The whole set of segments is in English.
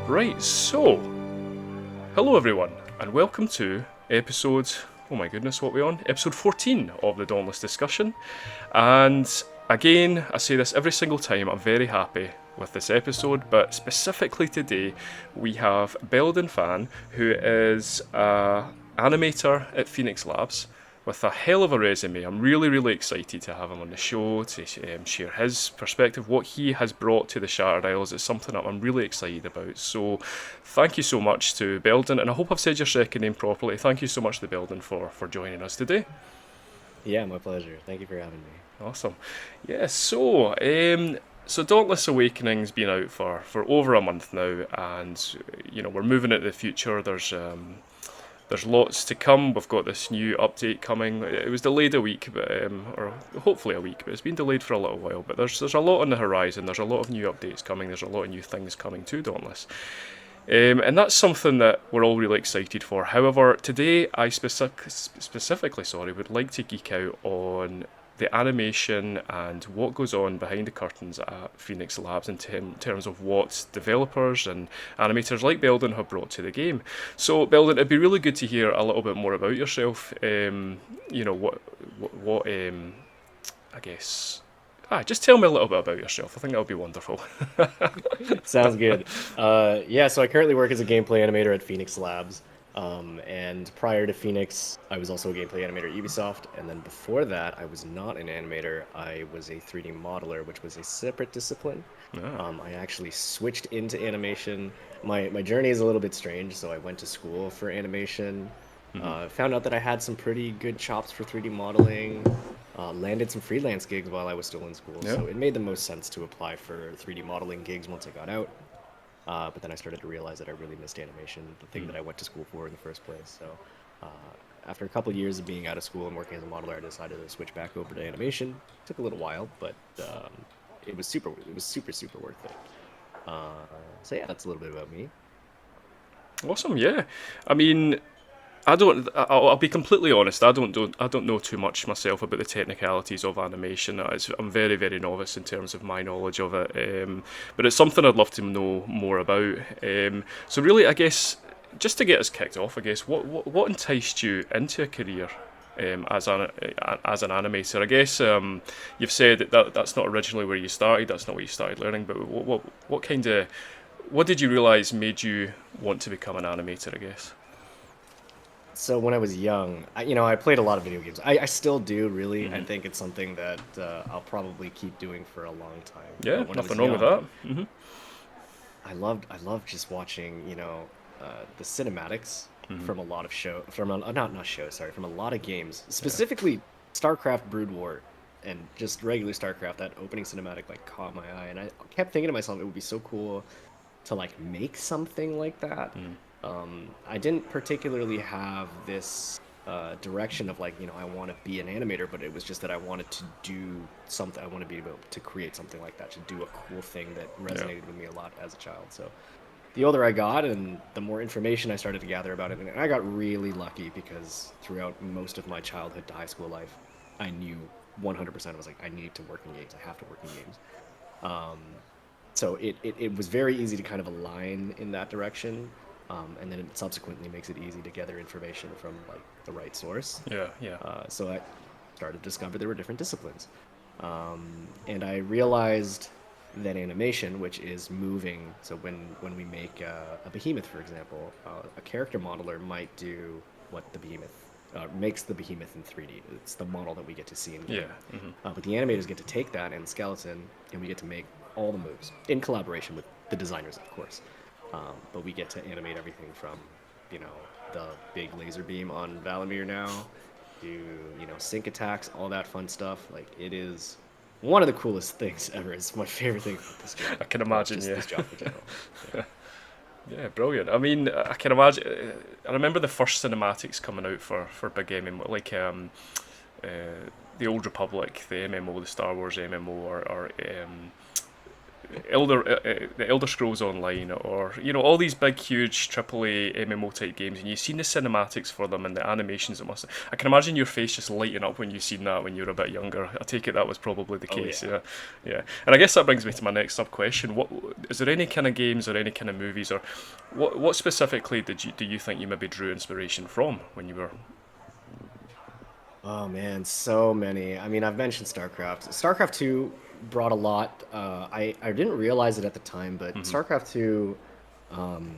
Right, so, hello everyone, and welcome to episode, oh my goodness, what are we on? Episode 14 of the Dauntless discussion. And again, I say this every single time, I'm very happy with this episode, but specifically today, we have Belden Pham, who is an animator at Phoenix Labs with a hell of a resume. I'm really, really excited to have him on the show to share his perspective, what he has brought to the Shattered Isles. It's something that I'm really excited about. So, thank you so much to Belden, and I hope I've said your second name properly. Thank you so much to Belden for joining us today. Yeah, my pleasure. Thank you for having me. Awesome. Yeah, so Dauntless Awakening's been out for over a month now, and we're moving into the future. There's lots to come. We've got this new update coming. It was delayed a week, or hopefully a week, but it's been delayed for a little while. But there's a lot on the horizon. There's a lot of new updates coming. There's a lot of new things coming to Dauntless. And that's something that we're all really excited for. However, today I specifically, would like to geek out on the animation and what goes on behind the curtains at Phoenix Labs in terms of what developers and animators like Belden have brought to the game. So, Belden, it'd be really good to hear a little bit more about yourself. I guess. Just tell me a little bit about yourself. I think that would be wonderful. Sounds good. Yeah, so I currently work as a gameplay animator at Phoenix Labs. And prior to Phoenix, I was also a gameplay animator at Ubisoft. And then before that, I was not an animator. I was a 3D modeler, which was a separate discipline. Ah. I actually switched into animation. My journey is a little bit strange, so I went to school for animation. Found out that I had some pretty good chops for 3D modeling. Landed some freelance gigs while I was still in school, Yeah. so it made the most sense to apply for 3D modeling gigs once I got out. But then I started to realize that I really missed animation, the thing that I went to school for in the first place. So uh, after a couple of years of being out of school and working as a modeler, I decided to switch back over to animation. Took a little while, but it was super worth it. Uh, so yeah, that's a little bit about me. Awesome. Yeah. I mean, I don't. I'll be completely honest. I don't know too much myself about the technicalities of animation. I'm very, very novice in terms of my knowledge of it. But it's something I'd love to know more about. So really, I guess just to get us kicked off, I guess what enticed you into a career as an animator? I guess you've said that's not originally where you started. That's not what you started learning. But what kind of what did you realize made you want to become an animator? I guess. So when I was young, I played a lot of video games. I still do, really. I Hmm. think it's something that I'll probably keep doing for a long time. Yeah, But when I nothing was wrong with that. young, Hmm. I loved just watching, the cinematics Hmm. from a lot of not shows, sorry, from a lot of games, specifically StarCraft Brood War and just regular StarCraft. That opening cinematic like caught my eye, and I kept thinking to myself, it would be so cool to like make something like that. Mm. I didn't particularly have this direction of like, I want to be an animator, but it was just that I wanted to do something. I want to be able to create something like that, to do a cool thing that Yeah. resonated with me a lot as a child. So the older I got and the more information I started to gather about it, and I got really lucky because throughout most of my childhood to high school life, I knew 100% I was like, I need to work in games. I have to work in games. Um, so it was very easy to kind of align in that direction, and then it subsequently makes it easy to gather information from like the right source. Yeah. Yeah. So I started to discover there were different disciplines, and I realized that animation, which is moving. So when we make a behemoth, for example, a character modeler might do what the behemoth makes the behemoth in 3D. It's the model that we get to see in Yeah. game. Hmm. But the animators get to take that and skeleton, and we get to make all the moves in collaboration with the designers, of course. But we get to animate everything from, you know, the big laser beam on Valimir now to, sync attacks, all that fun stuff. Like, it is one of the coolest things ever. It's my favorite thing about this job. I can Well, imagine. just Yeah. this job in general. Yeah. Yeah. Brilliant. I mean, I can imagine. I remember the first cinematics coming out for Big MMO, like the Old Republic, the MMO, the Star Wars MMO, or The Elder Scrolls Online, or all these big, huge AAA MMO type games, and you've seen the cinematics for them and the animations. I can imagine your face just lighting up when you've seen that when you were a bit younger. I take it that was probably the Oh case. yeah. Yeah, yeah. And I guess that brings me to my next sub question. What is there any kind of games or any kind of movies, or what specifically do you think you maybe drew inspiration from when you were? Oh man, so many. I mean, I've mentioned StarCraft. StarCraft 2 brought a lot. I didn't realize it at the time, but Hmm. StarCraft 2, um,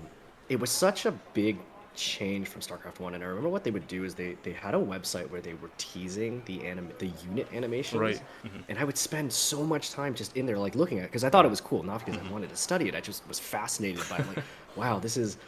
it was such a big change from StarCraft 1. And I remember what they would do is they had a website where they were teasing the unit Right. animations, Hmm. and I would spend so much time just in there like looking at it because I thought it was cool, not because I wanted to study it. I just was fascinated by it. I'm like, wow, this is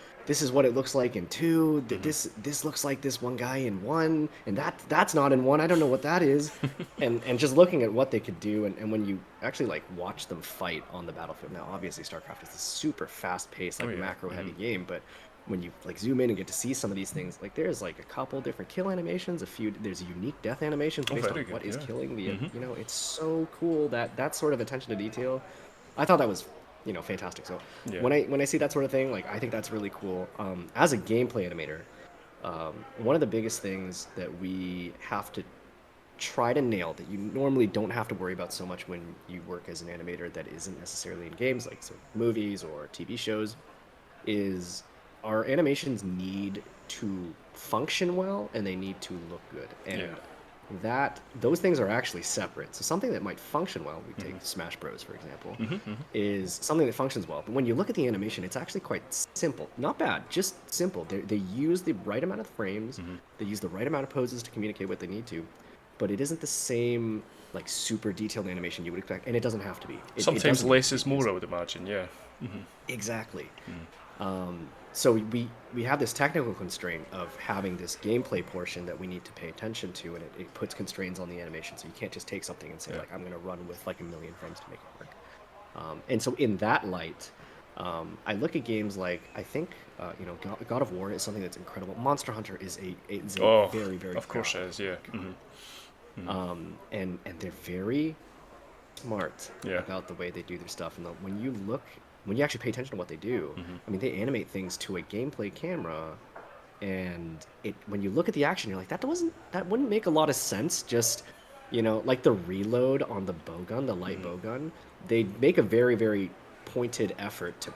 what it looks like in two. This looks like this one guy in one, and that's not in one. I don't know what that is. And just looking at what they could do, and when you actually like watch them fight on the battlefield. Now, obviously, StarCraft is a super fast-paced, Oh like yeah. macro-heavy Hmm. game, but when you like zoom in and get to see some of these things, like there's like a couple different kill animations, there's unique death animations Oh, based on very good. what is Yeah. killing Hmm. it's so cool that sort of attention to detail. I thought that was fantastic. So Yeah. when I see that sort of thing, like I think that's really cool. As a gameplay animator, one of the biggest things that we have to try to nail that you normally don't have to worry about so much when you work as an animator that isn't necessarily in games, like so movies or TV shows, is our animations need to function well and they need to look good. Yeah. And that those things are actually separate. So something that might function well, we Hmm. take Smash Bros for example, Hmm. Hmm. is something that functions well. But when you look at the animation, it's actually quite simple. Not bad, just simple. They use the right amount of frames, Hmm. they use the right amount of poses to communicate what they need to, but it isn't the same like super detailed animation you would expect, and it doesn't have to be. It Sometimes doesn't need less to be is more, because I would imagine. Yeah. Hmm. exactly. So we have this technical constraint of having this gameplay portion that we need to pay attention to, and it puts constraints on the animation. So you can't just take something and say Yeah. like I'm going to run with like a million frames to make it work. And so in that light, I look at games like I think God of War is something that's incredible. Monster Hunter is a Oh, very of course it proud is. Yeah. Hmm. and they're very smart Yeah. about the way they do their stuff. And when you actually pay attention to what they do, Hmm. I mean, they animate things to a gameplay camera, and it when you look at the action, you're like, that wouldn't make a lot of sense. Just like the reload on the bowgun, the light Hmm. bowgun, they make a very pointed effort to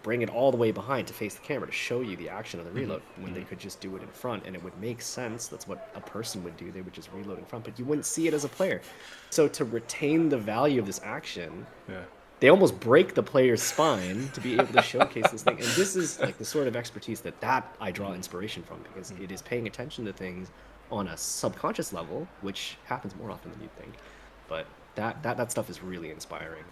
bring it all the way behind to face the camera to show you the action of the Hmm. reload when they Hmm. could just do it in front and it would make sense. That's what a person would do. They would just reload in front, but you wouldn't see it as a player. So to retain the value of this action, Yeah. they almost break the player's spine to be able to showcase this thing. And this is like the sort of expertise that I draw inspiration from because it is paying attention to things on a subconscious level, which happens more often than you'd think. But that stuff is really inspiring.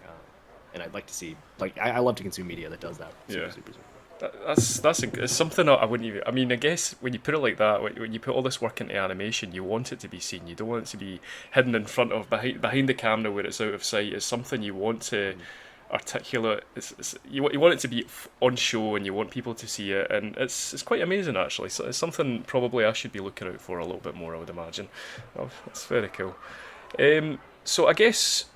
And I'd like to see like I love to consume media that does that Yeah. super well. It's something that I wouldn't even. I mean, I guess when you put it like that, when you put all this work into animation, you want it to be seen. You don't want it to be hidden in front of behind the camera where it's out of sight. It's something you want to Mhm. articulate. You want it to be on show, and you want people to see it, and it's quite amazing actually. So it's something probably I should be looking out for a little bit more. I would imagine. Oh, that's very cool. So I guess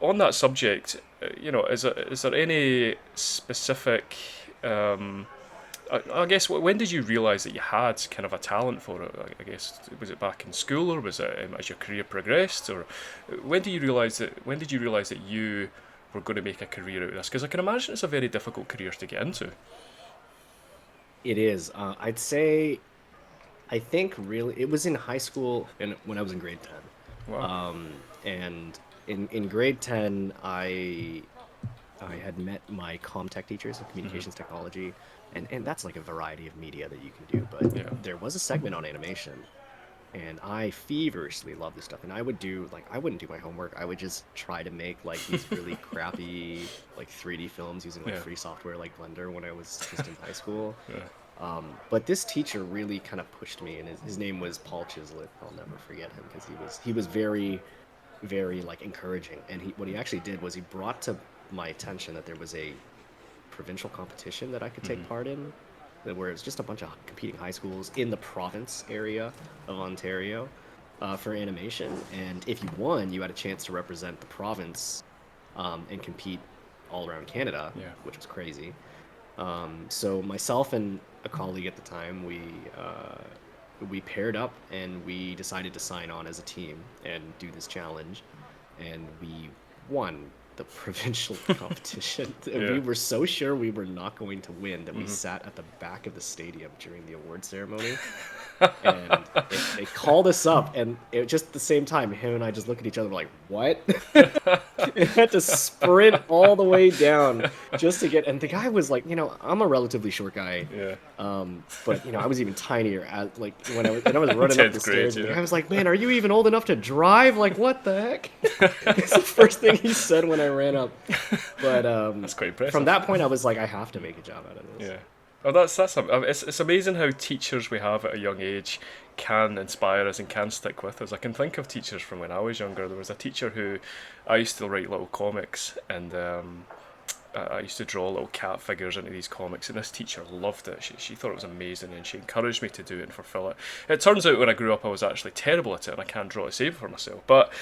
on that subject, is there any specific? I guess when did you realise that you had kind of a talent for it? I guess was it back in school or was it as your career progressed, or when did you realise that you were going to make a career out of this? Because I can imagine it's a very difficult career to get into. It is. I'd say I think really it was in high school and when I was in grade 10. Wow. And in grade 10, I had met my comtech teachers of Hmm. communications technology, and that's like a variety of media that you can do. But Yeah. there was a segment on animation, and I feverishly loved this stuff. And I would do like I wouldn't do my homework. I would just try to make like these really crappy like 3D films using like Yeah. free software like Blender when I was just in high school. Yeah. But this teacher really kind of pushed me, and his name was Paul Chislett. I'll never forget him because he was very like encouraging. And what he actually did was he brought to my attention that there was a provincial competition that I could take Hmm. part in, where it's just a bunch of competing high schools in the province area of Ontario for animation. And if you won, you had a chance to represent the province and compete all around Canada, Yeah. which was crazy. So myself and a colleague at the time, we paired up and we decided to sign on as a team and do this challenge, and we won the provincial competition. And we Yeah. were so sure we were not going to win that we Hmm. sat at the back of the stadium during the award ceremony, and they called us up, and it just at the same time, him and I just look at each other like, what? I had to sprint all the way down just to get, and the guy was like, I'm a relatively short guy, Yeah. but I was even tinier at like when I was running up the 10th grade, stairs, and the yeah. guy was like, "Man, are you even old enough to drive? Like, what the heck?" It's the first thing he said when I ran up. But That's quite from impressive. that point, I was like, I have to make a job out of this. Yeah. Oh, it's amazing how teachers we have at a young age can inspire us and can stick with us. I can think of teachers from when I was younger. There was a teacher who I used to write little comics, and I used to draw little cat figures into these comics, and this teacher loved it. She thought it was amazing, and she encouraged me to do it and fulfill it. It turns out when I grew up, I was actually terrible at it, and I can't draw to save it for myself. But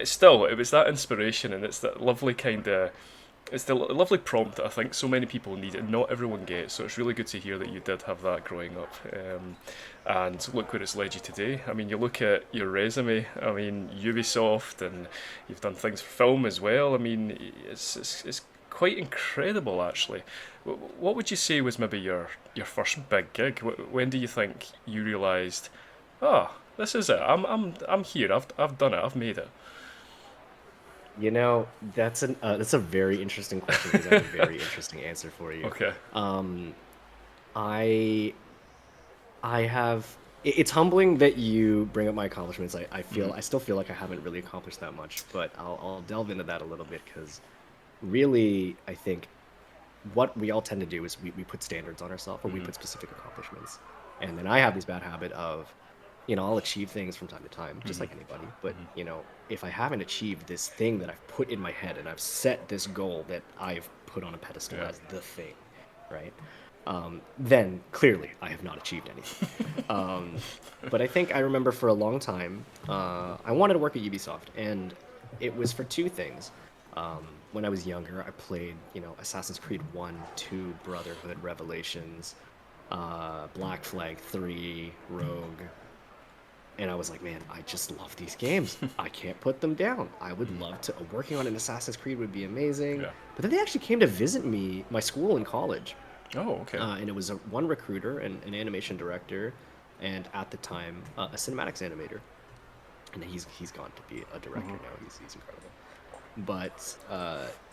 still, it was that inspiration, and it's that lovely kind of it's the lovely prompt that I think so many people need and not everyone gets. So it's really good to hear that you did have that growing up. And look where it's led you today. I mean, you look at your resume. I mean, Ubisoft, and you've done things for film as well. I mean, it's quite incredible actually. What would you say was maybe your first big gig? When do you think you realised, oh, this is it. I'm here. I've done it. I've made it. That's a very interesting question because I have a very interesting answer for you. Okay. Um, I I have. It's humbling that you bring up my accomplishments. Hmm. I still feel like I haven't really accomplished that much, but I'll delve into that a little bit because really, I think what we all tend to do is we put standards on ourselves or we Hmm. put specific accomplishments. And then I have this bad habit of, I'll achieve things from time to time, just Hmm. like anybody. But, Hmm. if I haven't achieved this thing that I've put in my head and I've set this goal that I've put on a pedestal Yeah. as the thing, right? Then clearly I have not achieved anything. Um, but I think I remember for a long time, I wanted to work at Ubisoft, and it was for two things. When I was younger, I played, Assassin's Creed 1, 2, Brotherhood, Revelations, Black Flag 3, Rogue, and I was like, man, I just love these games. I can't put them down. I would Hmm. love to. Working on an Assassin's Creed would be amazing. Yeah. But then they actually came to visit my school in college, Oh, okay. and it was one recruiter and an animation director, and at the time a cinematics animator, and he's gone to be a director Hmm. now. He's incredible. But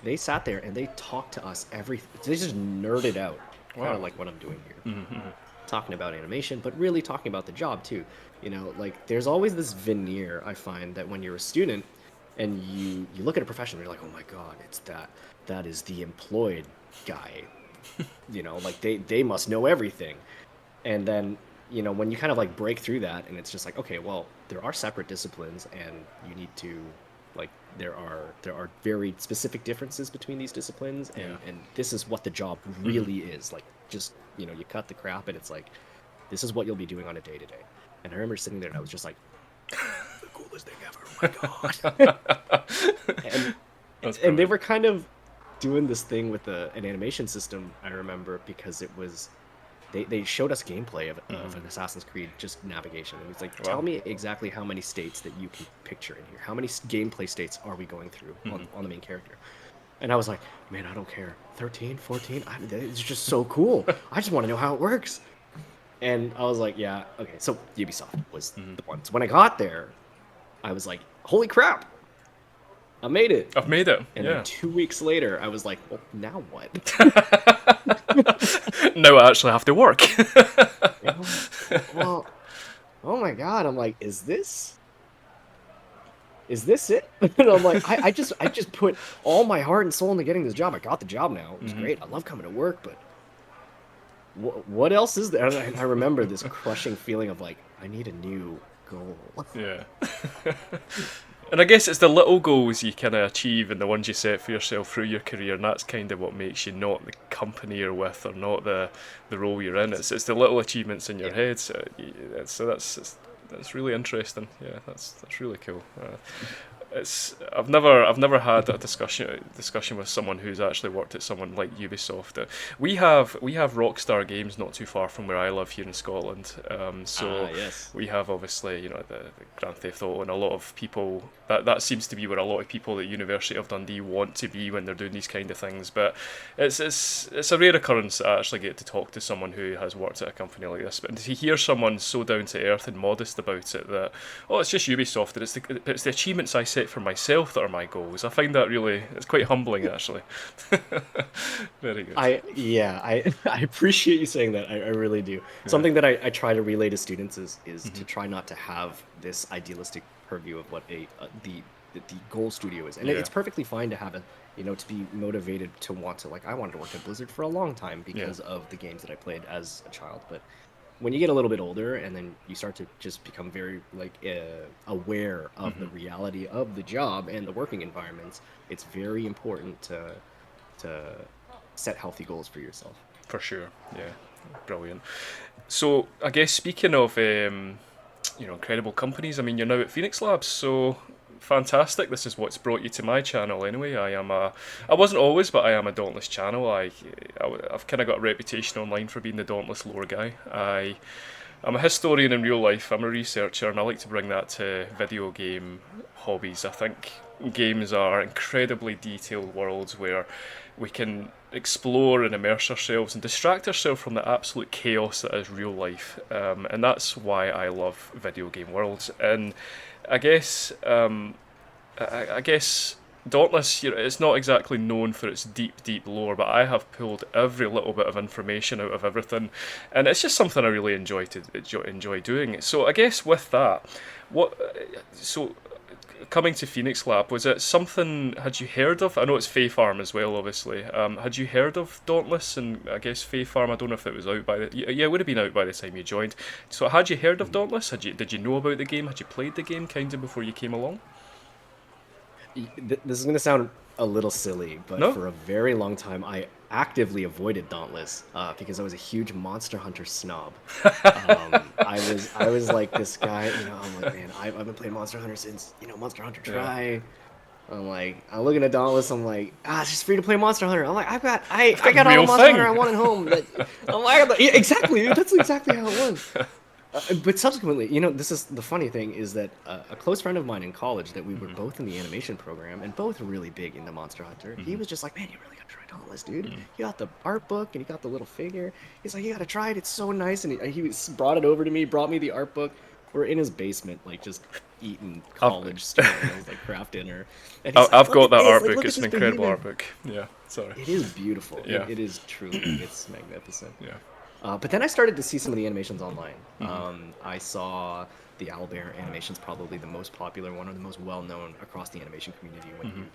they sat there and they talked to us They just nerded out, kind of Wow. like what I'm doing here, Hmm. talking about animation, but really talking about the job too. Like there's always this veneer I find that when you're a student and you look at a profession, you're like, oh my god, it's that is the employed guy. Like they must know everything. And then when you kind of like break through that, and it's just like, okay, well, there are separate disciplines, and you need to like there are very specific differences between these disciplines, Yeah. and this is what the job Hmm. really is like. Just you cut the crap, and it's like this is what you'll be doing on a day to day. And I remember sitting there, and I was just like, the coolest thing ever. Oh my god. and That's and they brilliant. were kind of doing this thing with an animation system. I remember because it was they showed us gameplay of Hmm. an Assassin's Creed, just navigation. And it's like, tell Wow. me exactly how many states that you can picture in here. How many gameplay states are we going through Hmm. on the main character? And I was like, man, I don't care. 13, 14, it's just so cool. I just want to know how it works. And I was like, yeah, okay. So Ubisoft was Hmm. the one. So when I got there, I was like, holy crap, I made it. I've made it. And then Yeah. 2 weeks later, I was like, well, now what? Now I actually have to work. And I'm like, well, oh my God. I'm like, is this it? And I'm like, I just put all my heart and soul into getting this job. I got the job now. It was Hmm. great. I love coming to work, but what else is there? And I remember this crushing feeling of like, I need a new goal. Yeah. And I guess it's the little goals you kind of achieve and the ones you set for yourself through your career, and that's kind of what makes you not the company you're with or not the role you're in. It's the little achievements in your Yeah. head. So, that's really interesting. Yeah, that's really cool. I've never had a discussion with someone who's actually worked at someone like Ubisoft. We have Rockstar Games not too far from where I live here in Scotland. So Yes. we have obviously the Grand Theft Auto, and a lot of people that seems to be where a lot of people at University of Dundee want to be when they're doing these kind of things. But it's a rare occurrence to actually get to talk to someone who has worked at a company like this. But to hear someone so down to earth and modest about it, that it's just Ubisoft, and it's the achievements I set for myself that are my goals. I find that it's quite humbling actually. Very good. I appreciate you saying that. I really do. Something that I try to relay to students is to try not to have this idealistic purview of what the goal studio is, and Yeah. it's perfectly fine to have to be motivated to want to, like, I wanted to work at Blizzard for a long time because of the games that I played as a child. But when you get a little bit older and then you start to just become very aware of the reality of the job and the working environments, it's very important to set healthy goals for yourself. For sure, yeah, brilliant. So I guess speaking of incredible companies, I mean you're now at Phoenix Labs, so fantastic. This is what's brought you to my channel anyway. I wasn't always, but I am a Dauntless channel. I've kind of got a reputation online for being the Dauntless lore guy. I'm a historian in real life, I'm a researcher, and I like to bring that to video game hobbies. I think games are incredibly detailed worlds where we can explore and immerse ourselves and distract ourselves from the absolute chaos that is real life. And that's why I love video game worlds. And I guess Dauntless, it's not exactly known for its deep lore, but I have pulled every little bit of information out of everything, and it's just something I really enjoy doing. So I guess with that, so coming to Phoenix Lab, was it something, had you heard of? I know it's Fae Farm as well, obviously. Had you heard of Dauntless? And I guess Fae Farm, I don't know if it was out it would have been out by the time you joined. So had you heard of Dauntless? Did you know about the game? Had you played the game kind of before you came along? This is going to sound a little silly, but No? for a very long time, I actively avoided Dauntless because I was a huge Monster Hunter snob. I was like this guy, I'm like, man, I've been playing Monster Hunter since, Monster Hunter Try. I'm looking at Dauntless, I'm like, it's just free to play Monster Hunter. I'm like, I got all the Monster Hunter I want at home. Yeah, exactly, that's exactly how it was. But subsequently, this is the funny thing, is that a close friend of mine in college, that we were both in the animation program and both really big into Monster Hunter, he was just like, man, you really gotta try Dauntless, dude. You got the art book and you got the little figure. He's like, you gotta try it, it's so nice. And he brought it over to me, brought me the art book. We're in his basement, like, just eating college student meals, like craft dinner. And he's I've like, got that art look book. at It's this an incredible behemoth. art book. Yeah, sorry. It is beautiful. Yeah. It is truly, it's magnificent. Yeah. But then I started to see some of the animations online. I saw the Owlbear animations, probably the most popular one, or the most well-known across the animation community.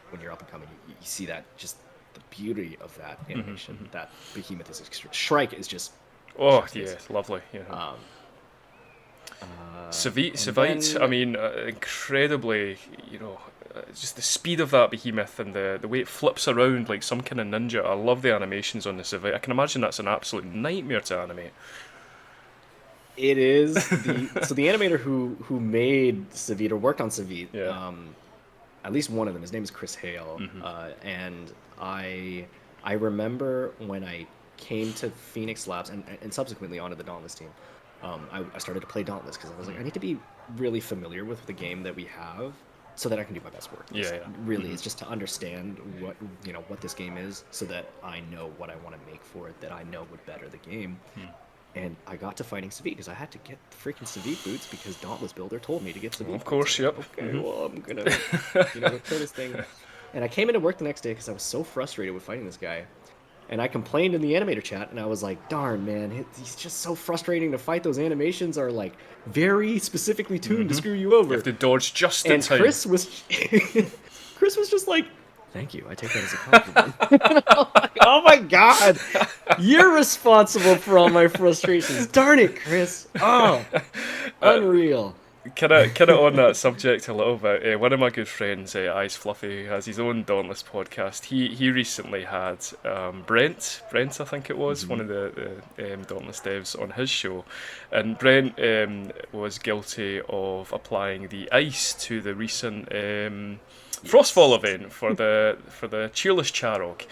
When you're up and coming, you see that, just the beauty of that animation. That behemoth is extreme. Shrike is just... Oh, chef's yeah, kiss. lovely. Yeah. And Savite, then- I mean, incredibly, just the speed of that behemoth and the way it flips around like some kind of ninja. I love the animations on the Savite. I can imagine that's an absolute nightmare to animate. It is. So the animator who made Savit, or worked on Savit, Yeah. at least one of them, his name is Chris Hale, and I remember when I came to Phoenix Labs and subsequently onto the Dauntless team, I started to play Dauntless because I was like, I need to be really familiar with the game that we have so that I can do my best work. Yeah. Really, it's just to understand what this game is, so that I know what I want to make for it, that I know would better the game. And I got to fighting Savit because I had to get freaking Savit boots because Dauntless Builder told me to get Savit. Of course, yep. Okay, well, I'm gonna repair this thing. And I came into work the next day because I was so frustrated with fighting this guy. And I complained in the animator chat, and I was like, darn, man, he's just so frustrating to fight. Those animations are, like, very specifically tuned to screw you over. You have to dodge just in And time. Chris was just like, thank you, I take that as a compliment. I'm like, oh my god, you're responsible for all my frustrations. Darn it, Chris. Oh, unreal. kind of on that subject a little bit. One of my good friends, Ice Fluffy, who has his own Dauntless podcast. He recently had Brent, I think it was, one Hmm. of the Dauntless devs on his show, and Brent was guilty of applying the ice to the recent Frostfall Yes. event for the cheerless Charog.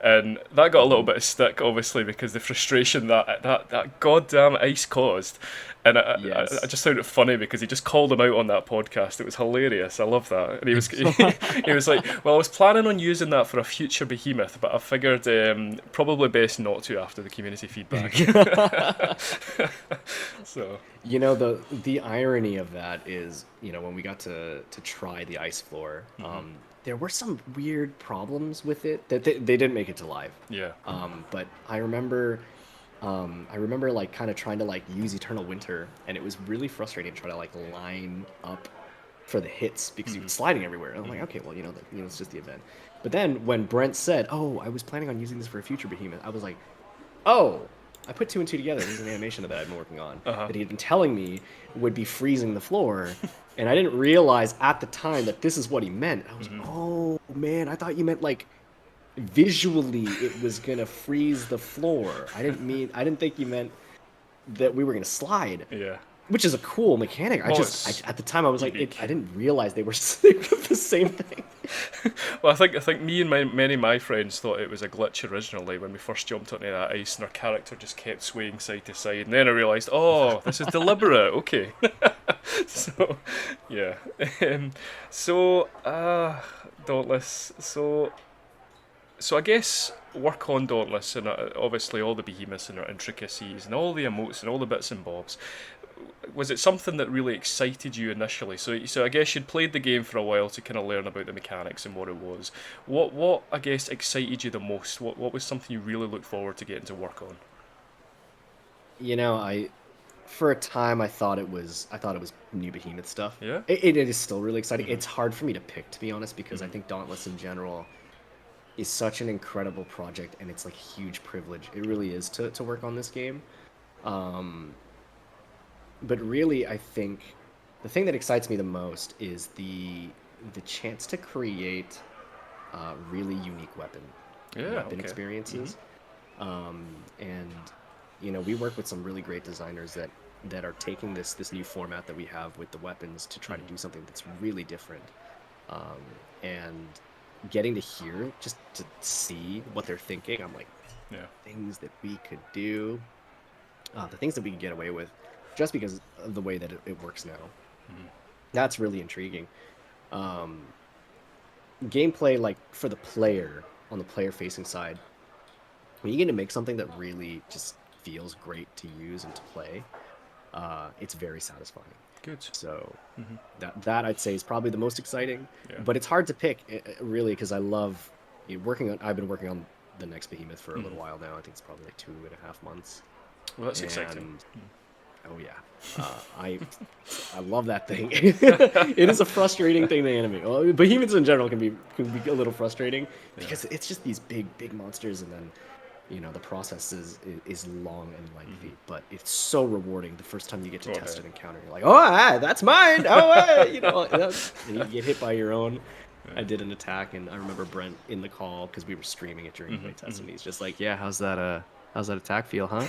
And that got a little Hmm. bit of stick, obviously, because the frustration that goddamn ice caused. And I Yes. just found it funny because he just called him out on that podcast. It was hilarious. I love that. And he was he was like, "Well, I was planning on using that for a future behemoth, but I figured probably best not to after the community feedback." So, The irony of that is, when we got to try the ice floor, there were some weird problems with it that they didn't make it to live. yeah. But I remember like kind of trying to like use Eternal Winter, and it was really frustrating to try to like line up for the hits because he was sliding everywhere. And I'm like, okay, well, it's just the event. But then when Brent said, "Oh, I was planning on using this for a future behemoth," I was like, "Oh, I put two and two together. This is an animation that I've been working on Uh-huh. that he had been telling me would be freezing the floor." And I didn't realize at the time that this is what he meant. I was like, "Oh man, I thought you meant like visually it was gonna freeze the floor. I didn't think you meant that we were gonna slide." Yeah. Which is a cool mechanic. Well, it's At the time I was like, I unique. didn't realize they were they were the same thing. Well, I think me and many of my friends thought it was a glitch originally when we first jumped onto that ice, and our character just kept swaying side to side. And then I realised, oh, this is deliberate. Okay. So, yeah. Um, so, Dauntless. So I guess work on Dauntless and obviously all the behemoths and their intricacies and all the emotes and all the bits and bobs. Was it something that really excited you initially? So I guess you'd played the game for a while to kind of learn about the mechanics and what it was. What I guess excited you the most? What was something you really looked forward to getting to work on? I for a time I thought it was new behemoth stuff. Yeah. It is still really exciting. Mhm. It's hard for me to pick, to be honest, because I Mhm. think Dauntless in general is such an incredible project, and it's like a huge privilege. It really is to work on this game. Um, but really, I think the thing that excites me the most is the chance to create really unique Yeah. weapon Okay. Mhm. experiences. And we work with some really great designers that are taking this new format that we have with the weapons to try to do something that's really different. And getting to hear, just to see what they're thinking, I'm like, Yeah. things that we could do, the things that we could get away with, just because of the way that it works now. That's really intriguing. Um, Gameplay, like for the player, on the player facing side, when you get to make something that really just feels great to use and to play, it's very satisfying. Good. So that I'd say is probably the most exciting, Yeah. but it's hard to pick really, because I love working on. I've been working on the next behemoth for a little while now. I think it's probably like 2.5 months, Well, that's exciting. and oh yeah, I love that thing. It is a frustrating thing to animate. Well, behemoths in general can be a little frustrating Yeah. because it's just these big monsters, and then the process is long and lengthy, but it's so rewarding the first time you get to Go test ahead. an encounter. You're like, oh, that's mine. Oh, and you get hit by your own. I did an attack, and I remember Brent in the call because we were streaming it during playtest, and he's just like, "Yeah, how's that attack feel, huh?"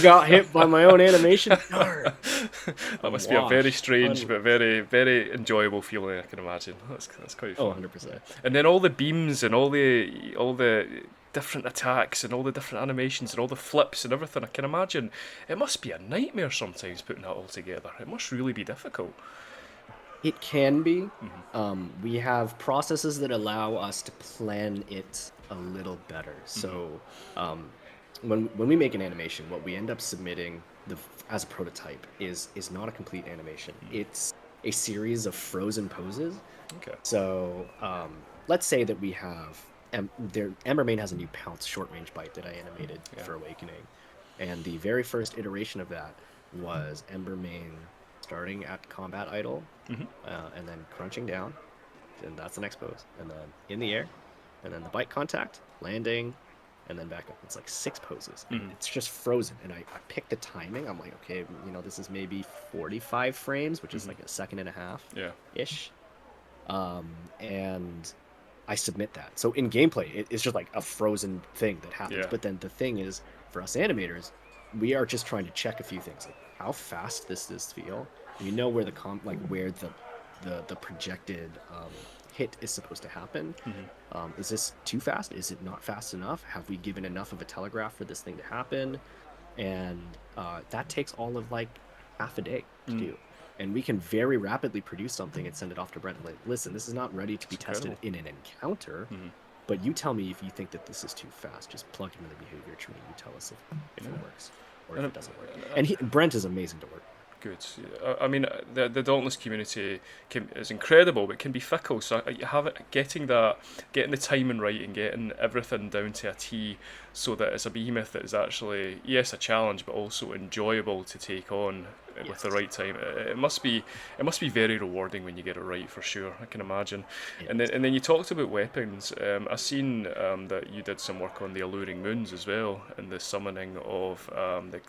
Got hit by my own animation. Darn, That I'm must be a very washed. strange but very very enjoyable feeling. I can imagine. That's quite Oh, fun. 100%. And then all the beams and all the different attacks and all the different animations and all the flips and everything. I can imagine it must be a nightmare sometimes putting that all together. It must really be difficult. It can be. We have processes that allow us to plan it a little better. So, um, when we make an animation, what we end up submitting as a prototype is not a complete animation. It's a series of frozen poses. Okay. So, let's say that we have Embermane has a new pounce short range bite that I animated Yeah. for Awakening, and the very first iteration of that was Embermane starting at combat idle, and then crunching down, and that's the next pose, and then in the air, and then the bite contact, landing, and then back up. It's like 6 poses, and Mm-hmm. it's just frozen. And I pick the timing. I'm like, okay, this is maybe 45 frames, which is Mm-hmm. like a second and a half Yeah. ish. And I submit that. So in gameplay, it's just like a frozen thing that happens. Yeah. But then the thing is, for us animators, we are just trying to check a few things, like how fast this feel. We know where where the projected hit is supposed to happen. Mm-hmm. Is this too fast? Is it not fast enough? Have we given enough of a telegraph for this thing to happen? And that takes all of like half a day to Mm. do. And we can very rapidly produce something and send it off to Brent. Like, listen, this is not ready to be It's tested incredible. in an encounter, Mm-hmm. but you tell me if you think that this is too fast. Just plug in the behavior tree and you tell us if Yeah. it works or if And it doesn't work. And Brent is amazing to work. good. I mean, the Dauntless community is incredible, but can be fickle. So you have it getting the timing right and getting everything down to a T, so that it's a behemoth that is actually, yes, a challenge, but also enjoyable to take on with the Yes, right time. It must be very rewarding when you get it right, for sure. I can imagine. it And is. then you talked about weapons. I seen that you did some work on the alluring moons as well, and the summoning of the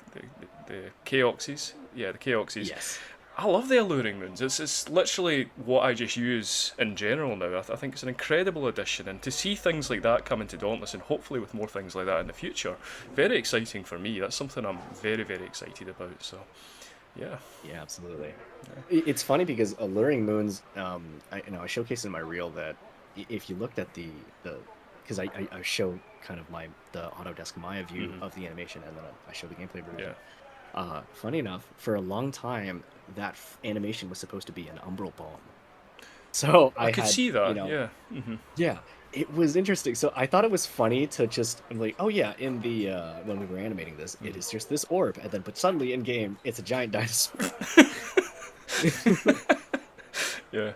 Chaoxes. Yeah, the Chaoxes. Yes. I love the alluring moons. It's literally what I just use in general now. I think it's an incredible addition, and to see things like that come into Dauntless, and hopefully with more things like that in the future, very exciting for me. That's something I'm very, very excited about. So, yeah. Yeah, absolutely. It's funny because Alluring Moons, I showcased in my reel that if you looked at the because I show kind of the Autodesk Maya view Hmm. of the animation, and then I show the gameplay Yeah. version. Funny enough, for a long time, that animation was supposed to be an umbral bomb. So I I could had, see that. Yeah. Hmm. yeah, it was interesting. So I thought it was funny to just, I'm like, oh yeah, in the when we were animating this, it is just this orb, and then but suddenly in game, it's a giant dinosaur. Yeah.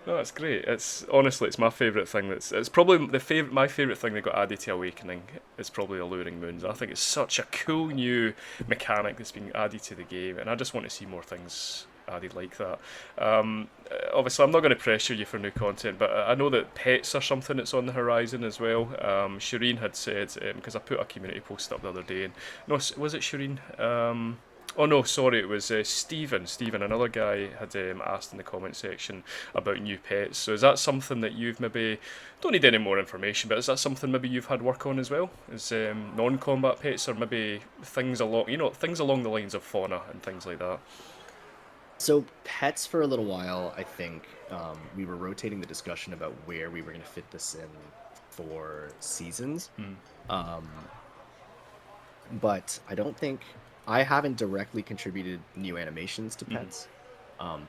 No, that's great. It's honestly, it's my favourite thing. It's probably my favourite thing that got added to Awakening is probably Alluring Moons. I think it's such a cool new mechanic that's being added to the game, and I just want to see more things added like that. Obviously, I'm not going to pressure you for new content, but I know that pets are something that's on the horizon as well. Shireen had said, because I put a community post up the other day, and no, was it Shireen? Oh no, sorry, it was Stephen. Stephen, another guy, had asked in the comment section about new pets. So is that something that you've maybe don't need any more information, but is that something maybe you've had work on as well? Is non-combat pets or maybe things along the lines of fauna and things like that? So pets for a little while, I think we were rotating the discussion about where we were going to fit this in for seasons. Mm. Um, but I haven't directly contributed new animations to Mm. pets.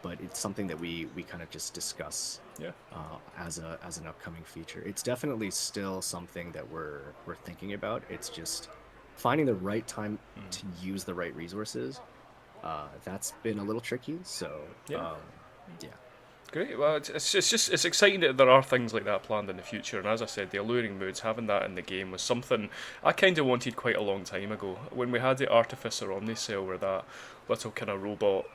But it's something that we kind of just discuss Yeah. as an upcoming feature. It's definitely still something that we're thinking about. It's just finding the right time Mm. to use the right resources. That's been a little tricky. So Yeah. yeah. Great. Well, it's exciting that there are things like that planned in the future. And as I said, the alluring moods, having that in the game was something I kind of wanted quite a long time ago. When we had the Artificer Omnicell, where that little kind of robot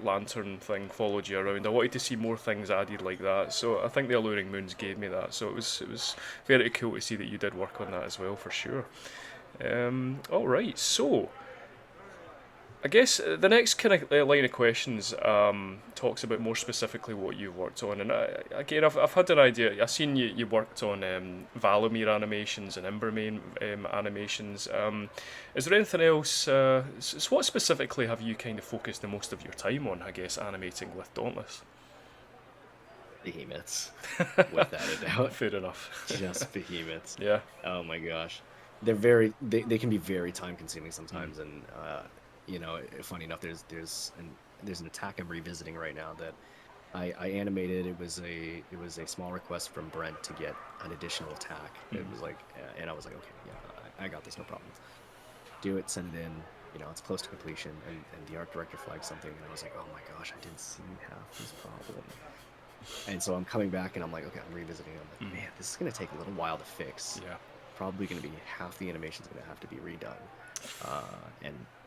lantern thing followed you around, I wanted to see more things added like that. So I think the alluring moons gave me that. So it was very cool to see that you did work on that as well, for sure. All right. So I guess the next kind of line of questions talks about more specifically what you've worked on, and again, I've had an idea. I've seen you worked on Valomir animations and Embermane animations. Is there anything else? What specifically have you kind of focused the most of your time on? I guess animating with Dauntless. Behemoths, without a doubt. Fair enough. Just behemoths. Yeah. Oh my gosh. They can be very time consuming Mm. sometimes, and funny enough, there's an attack I'm revisiting right now that I animated. It was a small request from Brent to get an additional attack. It Mm. was like, and I was like, okay, yeah, I got this, no problem. Do it, send it in. It's close to completion, and the art director flagged something, and I was like, oh my gosh, I didn't see half this problem. And so I'm coming back, and I'm like, okay, I'm revisiting. I'm like, Mm. man, this is gonna take a little while to fix. Yeah. Probably gonna be half the animation's gonna have to be redone,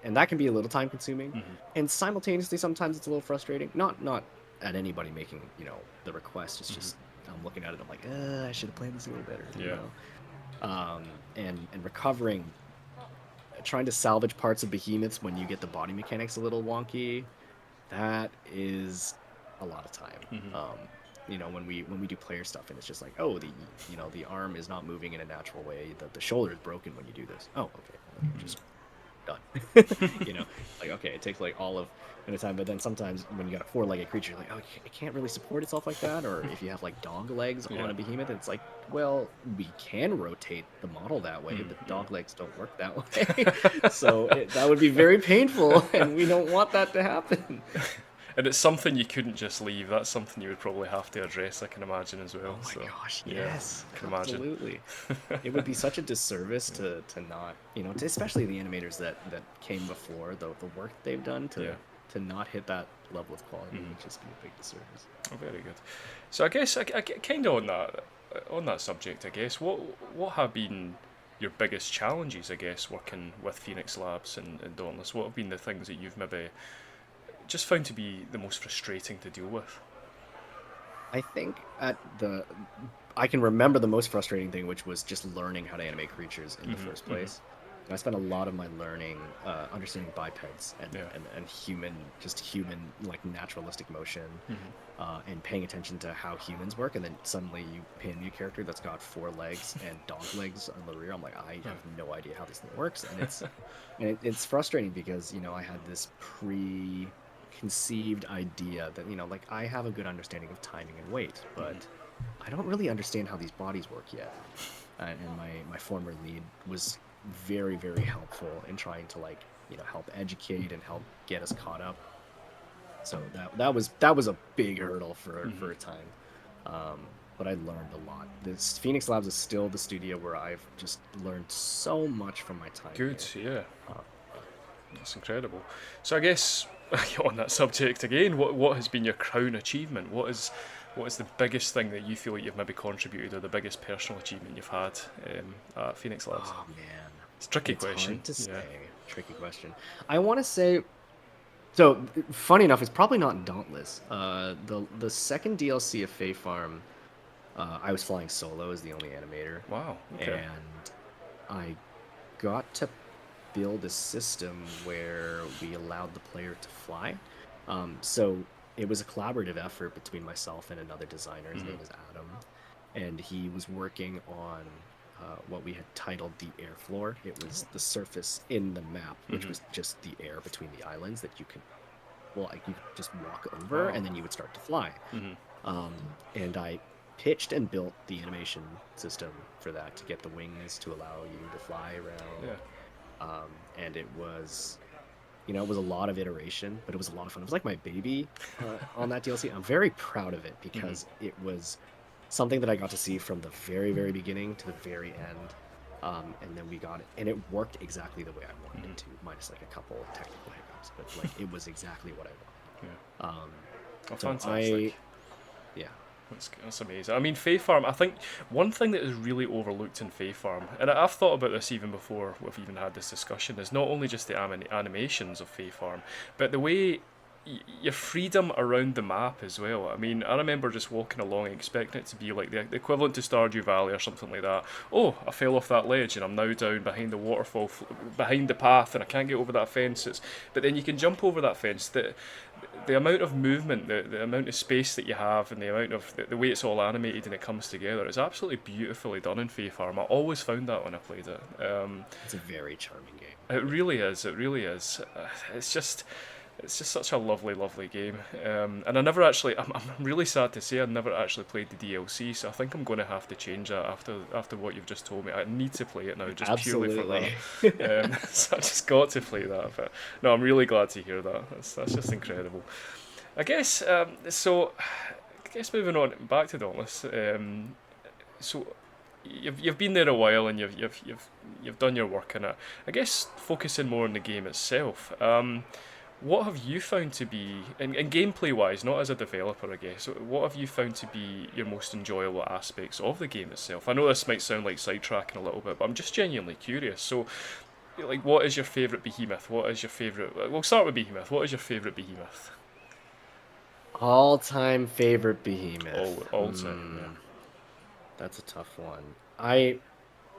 and that can be a little time consuming, Mm-hmm. and simultaneously sometimes it's a little frustrating. Not at anybody making the request. It's Mm-hmm. just I'm looking at it. I'm like, I should have planned this a little better. Yeah. And recovering, trying to salvage parts of behemoths when you get the body mechanics a little wonky, that is a lot of time. When we do player stuff and it's just like, oh, the arm is not moving in a natural way, the shoulder is broken when you do this. Oh, okay, let me just done. you know, like, okay, it takes like all of the time, but then sometimes when you got a four-legged creature, you're like, oh, it can't really support itself like that. Or if you have like dog legs on Yeah. a behemoth, it's like, well, we can rotate the model that way, but dog legs don't work that way. So that would be very painful, and we don't want that to happen. And it's something you couldn't just leave. That's something you would probably have to address, I can imagine, as well. Oh my So, gosh, yeah, yes, I can imagine. absolutely. It would be such a disservice to not, especially the animators that came before, the work they've done Yeah. to not hit that level of quality would just be a big disservice. Oh, very good. So I guess kind of on that subject, I guess what have been your biggest challenges? I guess working with Phoenix Labs and Dauntless. What have been the things that you've maybe just found to be the most frustrating to deal with? I think I can remember the most frustrating thing, which was just learning how to animate creatures in the first place. And I spent a lot of my learning understanding bipeds Yeah. and human like naturalistic motion, and paying attention to how humans work. And then suddenly you pin me a character that's got four legs and dog legs on the rear. I'm like, I have no idea how this thing works, and it's frustrating because I had this preconceived idea that like I have a good understanding of timing and weight, but I don't really understand how these bodies work yet. And my former lead was very, very helpful in trying to like help educate and help get us caught up. So that was a big hurdle for a time. But I learned a lot. This Phoenix Labs is still the studio where I've just learned so much from my time Good. here. Yeah. Yeah. That's incredible. So I guess on that subject again, what has been your crown achievement? What is the biggest thing that you feel like you've maybe contributed, or the biggest personal achievement you've had at Phoenix Labs? Oh man, It's a tricky it's question. hard to Yeah. say. Tricky question. I want to say. So funny enough, it's probably not Dauntless. The second DLC of Fae Farm, I was flying solo as the only animator, Wow. Okay. and I got to build a system where we allowed the player to fly. So it was a collaborative effort between myself and another designer. His name is Adam, and he was working on what we had titled the air floor. It was the surface in the map, which was just the air between the islands that you could, well, like you could just walk over, Wow. and then you would start to fly. And I pitched and built the animation system for that to get the wings to allow you to fly Yeah. around. And it was a lot of iteration, but it was a lot of fun. It was like my baby on that DLC. I'm very proud of it because it was something that I got to see from the very, very beginning to the very end. And then we got it, and it worked exactly the way I wanted it to, minus like a couple of technical hiccups, but like it was exactly what Yeah. I wanted. Oh, So fantastic. yeah. That's amazing. I mean, Fae Farm, I think one thing that is really overlooked in Fae Farm, and I've thought about this even before we've even had this discussion, is not only just the animations of Fae Farm, but the way your freedom around the map as well. I mean, I remember just walking along expecting it to be like the equivalent to Stardew Valley or something like that. Oh, I fell off that ledge and I'm now down behind the waterfall, behind the path, and I can't get over that fence. But then you can jump over that fence. The amount of movement, the amount of space that you have, and the amount of the way it's all animated and it comes together, it's absolutely beautifully done in Fae Farm. I always found that when I played it. It's a very charming game. It really is. It really is. It's just such a lovely, lovely game. And I never actually. I'm really sad to say I never actually played the DLC. So I think I'm going to have to change that after what you've just told me. I need to play it now, just purely for Absolutely. that. So I just got to play that. But no, I'm really glad to hear that. That's just incredible. I guess. So, I guess moving on back to Dauntless. So you've been there a while and you've done your work in it. I guess focusing more on the game itself. What have you found to be, and gameplay wise, not as a developer, I guess, what have you found to be your most enjoyable aspects of the game itself? I know this might sound like sidetracking a little bit, but I'm just genuinely curious. So, like, what is your favourite behemoth? What is your favourite. We'll start with behemoth. What is your favourite behemoth? All-time favorite behemoth. All time, yeah. That's a tough one. I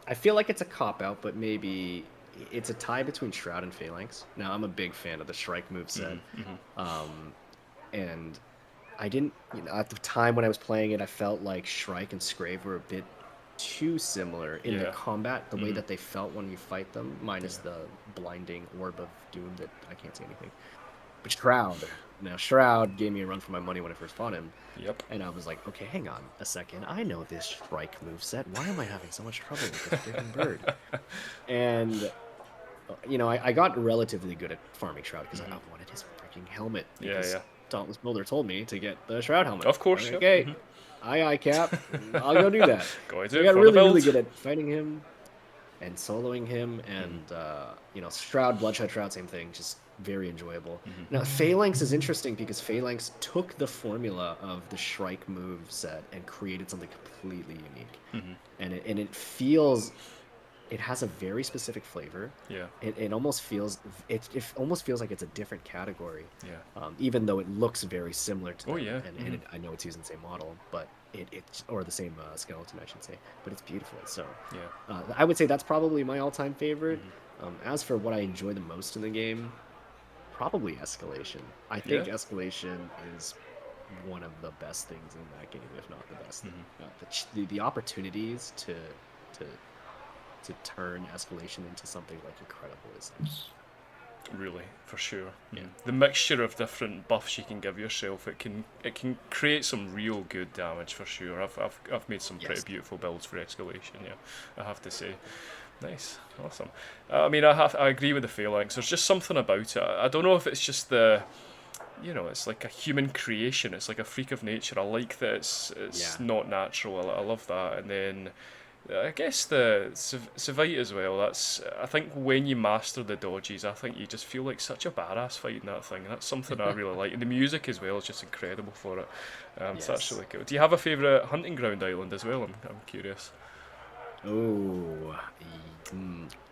I feel like it's a cop out, but maybe it's a tie between Shroud and Phalanx. Now, I'm a big fan of the Shrike moveset. Um, and I didn't, at the time when I was playing it, I felt like Shrike and Scrave were a bit too similar in the Yeah. combat, the way that they felt when you fight them, minus Yeah. the blinding orb of doom that I can't see anything. But Shroud, now Shroud gave me a run for my money when I first fought him, Yep. and I was like, okay, hang on a second, I know this Shrike moveset. Why am I having so much trouble with this freaking bird? And I got relatively good at farming Shroud because I wanted his freaking helmet Yeah. because Yeah. Dauntless Builder told me to get the Shroud helmet. Of course. Yep. Okay, aye, Cap, I'll go do that. Gotta So do I it got for the really, really build. good at fighting him and soloing him, and Shroud, Bloodshot Shroud, same thing, just very enjoyable. Now, Phalanx is interesting because Phalanx took the formula of the Shrike move set and created something completely unique, and it has a very specific flavor. Yeah. It almost feels it almost feels like it's a different category, Yeah. even though it looks very similar to Oh them, yeah. and I know it's using the same model, but it's or the same skeleton, I should say, but it's beautiful. So Yeah. I would say that's probably my all-time favorite. As for what I enjoy the most in the game, probably escalation. I think Yeah. escalation is one of the best things in that game, if not the best thing. The opportunities to to turn escalation into something like incredible is Really, for sure. yeah. The mixture of different buffs you can give yourself, it can create some real good damage for sure. I've made some pretty Yes. beautiful builds for escalation. Yeah, I have to say. Nice, awesome. I agree with the phalanx. There's just something about it. I don't know if it's just it's like a human creation. It's like a freak of nature. I like that it's Yeah. not natural. I love that. And then I guess the Savite as well. I think when you master the dodges, I think you just feel like such a badass fighting that thing. That's something I really like, and the music as well is just incredible for it. So that's Yes. really cool. Do you have a favourite hunting ground island as well? I'm curious. Oh,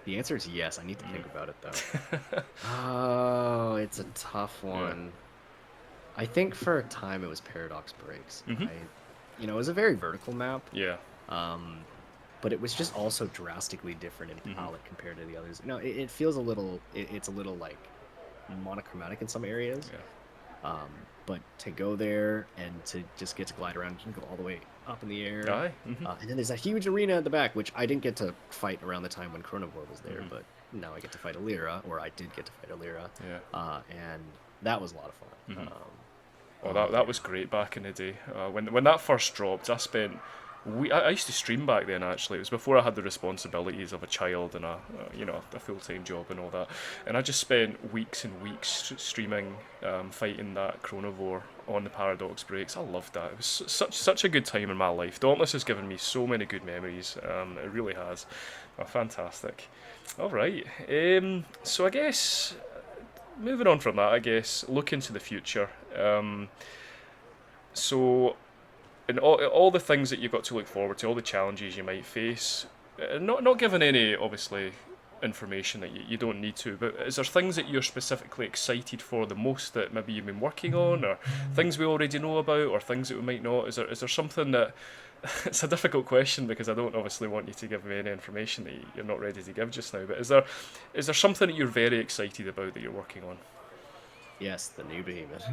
the answer is yes. I need to think about it though. Oh, it's a tough Yeah. one. I think for a time it was Paradox Breaks. Mhm. It was a very vertical map, Yeah. um, but it was just also drastically different in palette compared to the others. No, it feels a little, it's a little like monochromatic in some areas. Yeah. But to go there and to just get to glide around, you can go all the way up in the air. Aye. And then there's a huge arena at the back, which I didn't get to fight around the time when Chronivore was there, but now I get to fight Alira, or I did get to fight Alira. Yeah. And that was a lot of fun. Oh, that was great back in the day. When that first dropped, I used to stream back then. Actually, it was before I had the responsibilities of a child and a full-time job and all that. And I just spent weeks and weeks streaming, fighting that Chronivore on the Paradox breaks. I loved that. It was such a good time in my life. Dauntless has given me so many good memories. It really has. Oh, fantastic. All right. So I guess moving on from that, I guess look into the future. So, and all the things that you've got to look forward to, all the challenges you might face, not given any obviously information that you don't need to, but is there things that you're specifically excited for the most that maybe you've been working on, or things we already know about, or things that we might not? Is there something that it's a difficult question because I don't obviously want you to give me any information that you're not ready to give just now. But is there something that you're very excited about that you're working on? Yes, the new behemoth.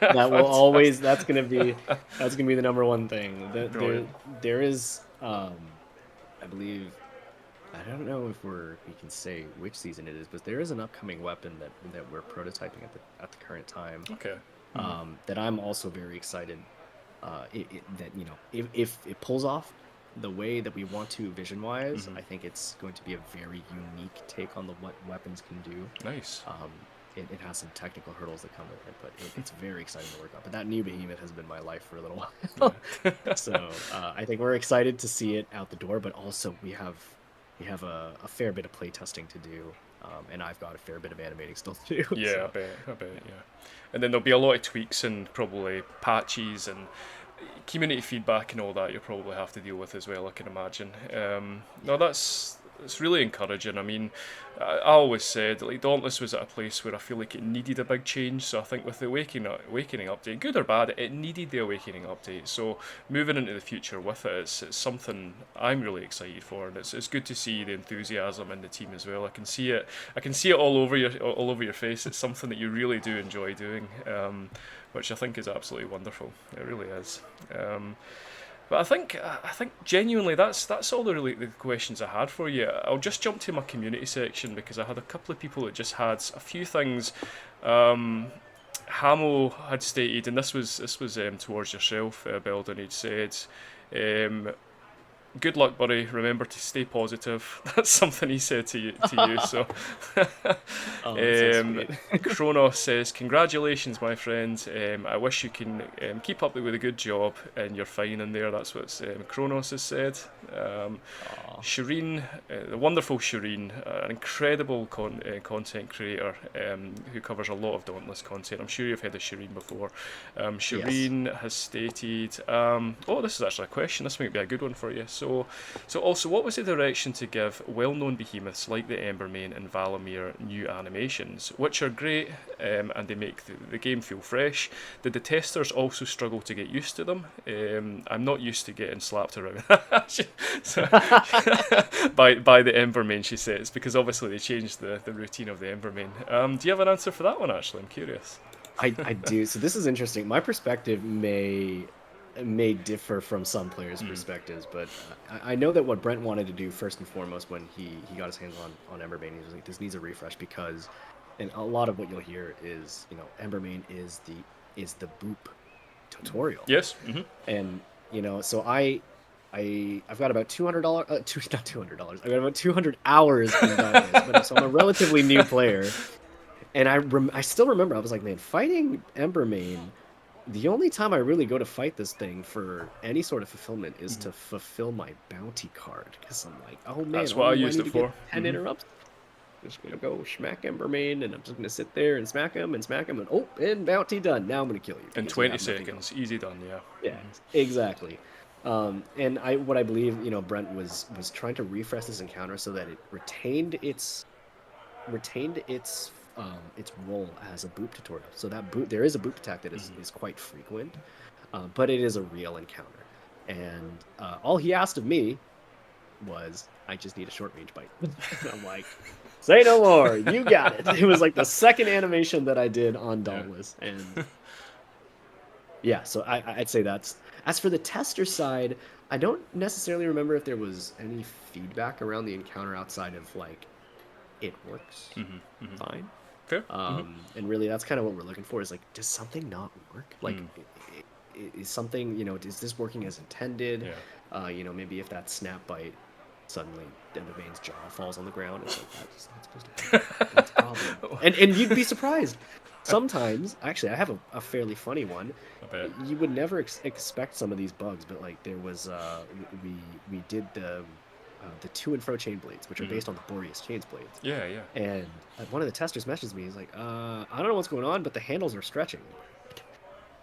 That will always. That's gonna be the number one thing. Brilliant. There is. I believe. I don't know if we can say which season it is, but there is an upcoming weapon that we're prototyping at the current time. Okay. That I'm also very excited. That if it pulls off the way that we want to vision wise, I think it's going to be a very unique take on what weapons can do. Nice. It has some technical hurdles that come with it, but it's very exciting to work on. But that new behemoth has been my life for a little while, so I think we're excited to see it out the door. But also we have a fair bit of play testing to do, and I've got a fair bit of animating still to do. Yeah, So. I bet, yeah. And then there'll be a lot of tweaks and probably patches and community feedback and all that you'll probably have to deal with as well, I can imagine. No, that's it's really encouraging. I mean, I always said like Dauntless was at a place where I feel like it needed a big change. So I think with the awakening update, good or bad, it needed the awakening update. So moving into the future with it, it's something I'm really excited for, and it's good to see the enthusiasm in the team as well. I can see it all over your face. It's something that you really do enjoy doing, which I think is absolutely wonderful. It really is. But I think genuinely that's all the questions I had for you. I'll just jump to my community section because I had a couple of people that just had a few things. Hamo had stated, and this was towards yourself, Belden. He'd said, um, "Good luck, buddy. Remember to stay positive." That's something he said to you. So, Oh, that's so um, sweet. Kronos says, "Congratulations, my friend. I wish you can keep up with a good job, and you're fine in there." That's what Kronos has said. Um, Aw. Shireen, the wonderful Shireen, an incredible content creator who covers a lot of Dauntless content. I'm sure you've heard of Shireen before. Yes. Shireen has stated, oh, this is actually a question. This might be a good one for you. So also, what was the direction to give well-known behemoths like the Embermane and Valamir new animations, which are great and they make the game feel fresh? Did the testers also struggle to get used to them? I'm not used to getting slapped around so, by the Embermane, she says, because obviously they changed the routine of the Embermane. Do you have an answer for that one, Ashley? I'm curious. I do. So this is interesting. My perspective may differ from some players' Mm. perspectives, but I know that what Brent wanted to do first and foremost when he got his hands on Embermane, he was like, this needs a refresh because, and a lot of what you'll hear is, Embermane is the boop tutorial, Yes. Mm-hmm. and so I've got about $200, not $200. I've got about 200 hours in Dauntless, but so I'm a relatively new player. And I still remember, I was like, man, fighting Embermane, the only time I really go to fight this thing for any sort of fulfillment is Mm-hmm. to fulfill my bounty card. Because I'm like, oh man, That's what I I used need it to get for. 10 Mm-hmm. interrupts. I'm just gonna go smack Embermane, and I'm just gonna sit there and smack him, and oh, and bounty done. Now I'm gonna kill you In because you 20 have nothing else. seconds, easy done. Yeah. Yeah, Mm-hmm. exactly. And what I believe, Brent was trying to refresh this encounter so that it retained its role as a boop tutorial. So that boop, there is a boop attack that Mm-hmm. is quite frequent, but it is a real encounter. And all he asked of me was, I just need a short range bite. And I'm like, say no more, you got it. It was like the second animation that I did on Yeah. Dauntless, and yeah, so I'd say that's as for the tester side. I don't necessarily remember if there was any feedback around the encounter outside of like it works Mm-hmm. Mm-hmm. fine. Fair. Mm-hmm. And really, that's kind of what we're looking for is like, does something not work? Like, Mm. is something, is this working as intended? Yeah. Maybe if that snap bite suddenly Dendervane's jaw falls on the ground, it's like, that's not supposed to happen. That's a problem. And you'd be surprised. Sometimes, actually, I have a fairly funny one. I bet. You would never expect some of these bugs, but like there was, we did the to and fro chain blades, which are Mm-hmm. based on the Boreas chains blades. Yeah. Yeah. And one of the testers messaged me. He's like, I don't know what's going on, but the handles are stretching.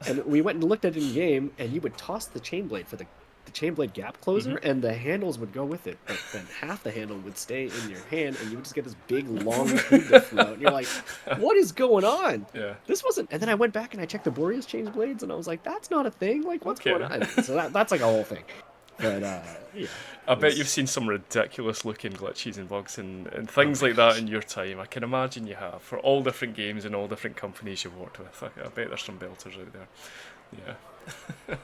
And we went and looked at it in game, and you would toss the chain blade for the chain blade gap closer, Mm-hmm. and the handles would go with it. But then half the handle would stay in your hand, and you would just get this big long tube that flew out. And you're like, what is going on? Yeah. This wasn't. And then I went back and I checked the Boreas chain blades, and I was like, that's not a thing. Like, what's Okay. going on? So that's like a whole thing. But yeah, I it bet you've was. seen some ridiculous looking glitches and bugs and Oh things my like that gosh. in your time. I can imagine you have for all different games and all different companies you've worked with. I bet there's some belters out there. Yeah.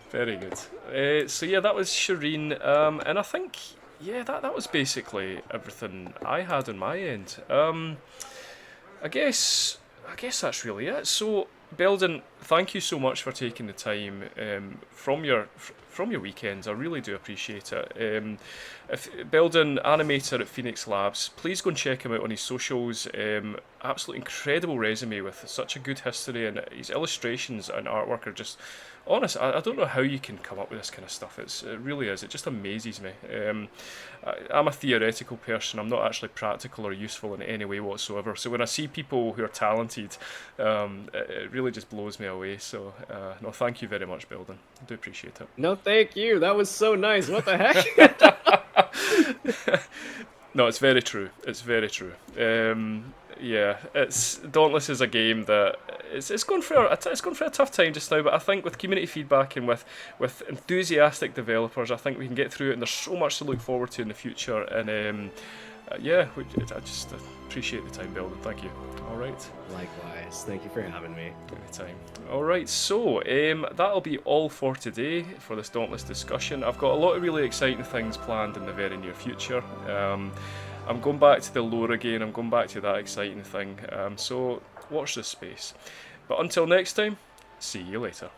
Very good. So yeah, that was Shireen, and I think that was basically everything I had on my end. I guess that's really it. So, Belden, thank you so much for taking the time from your weekends. I really do appreciate it. If Belden, animator at Phoenix Labs, please go and check him out on his socials. Absolutely incredible resume with such a good history, and his illustrations and artwork are just honest. I don't know how you can come up with this kind of stuff. It really is. It just amazes me. I'm a theoretical person. I'm not actually practical or useful in any way whatsoever. So when I see people who are talented, it really just blows me away. So no, thank you very much, Belden. I do appreciate it. No, thank you. That was so nice. What the heck? No, it's very true. It's very true. Yeah, it's Dauntless is a game that it's going for it's going for a tough time just now. But I think with community feedback and with enthusiastic developers, I think we can get through it. And there's so much to look forward to in the future. And yeah, I just appreciate the time, Belden. Thank you. All right. Likewise. Thank you for having me. Anytime. All right, so that'll be all for today for this Dauntless discussion. I've got a lot of really exciting things planned in the very near future. I'm going back to the lore again. I'm going back to that exciting thing. So watch this space. But until next time, see you later.